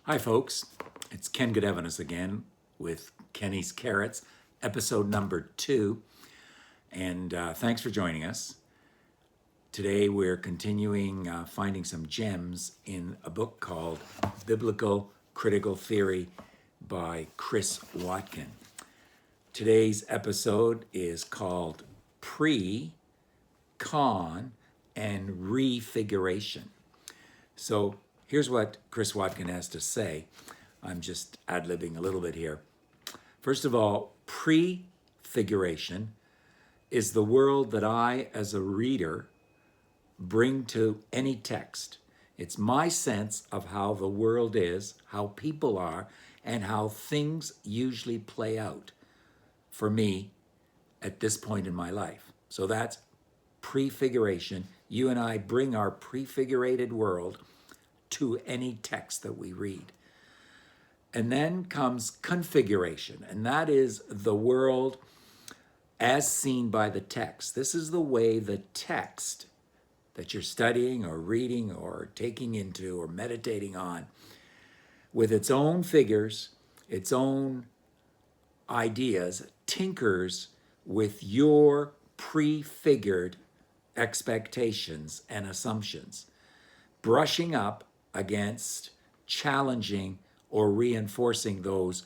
Hi folks, it's Ken Goodevans again with Kenny's Carrots, episode number 2, and thanks for joining us. Today we're continuing finding some gems in a book called Biblical Critical Theory by Chris Watkin. Today's episode is called Pre, Con, and Refiguration. So here's what Chris Watkin has to say. I'm just ad-libbing a little bit here. First of all, prefiguration is the world that I, as a reader, bring to any text. It's my sense of how the world is, how people are, and how things usually play out for me at this point in my life. So that's prefiguration. You and I bring our prefigurated world to any text that we read. And then comes configuration, and that is the world as seen by the text. This is the way the text that you're studying or reading or taking into or meditating on, with its own figures, its own ideas, tinkers with your prefigured expectations and assumptions, brushing up against, challenging, or reinforcing those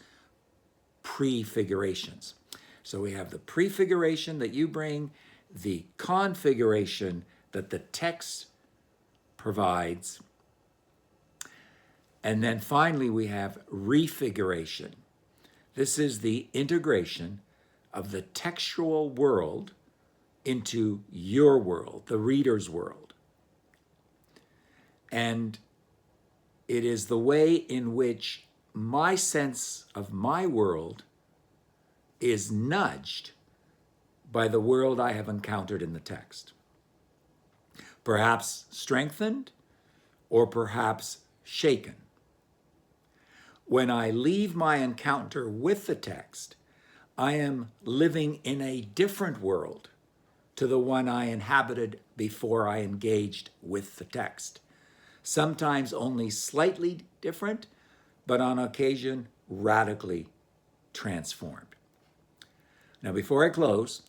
prefigurations. So we have the prefiguration that you bring, the configuration that the text provides, and then finally we have refiguration. This is the integration of the textual world into your world, the reader's world. And it is the way in which my sense of my world is nudged by the world I have encountered in the text. Perhaps strengthened or perhaps shaken. When I leave my encounter with the text, I am living in a different world to the one I inhabited before I engaged with the text. Sometimes only slightly different, but on occasion radically transformed. Now, before I close,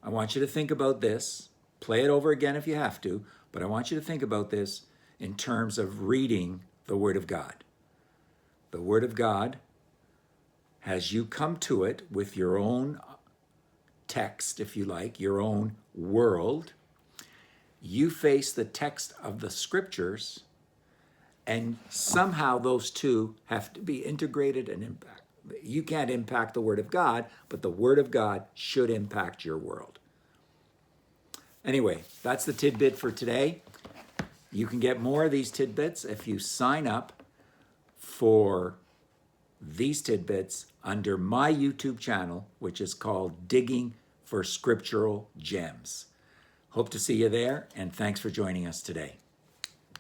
I want you to think about this. Play it over again if you have to, but I want you to think about this in terms of reading the Word of God. The Word of God, as you come to it with your own text, if you like, your own world, you face the text of the Scriptures, and somehow those two have to be integrated and impact. You can't impact the Word of God, but the Word of God should impact your world. Anyway, that's the tidbit for today. You can get more of these tidbits if you sign up for these tidbits under my YouTube channel, which is called Digging for Scriptural Gems. Hope to see you there, and thanks for joining us today.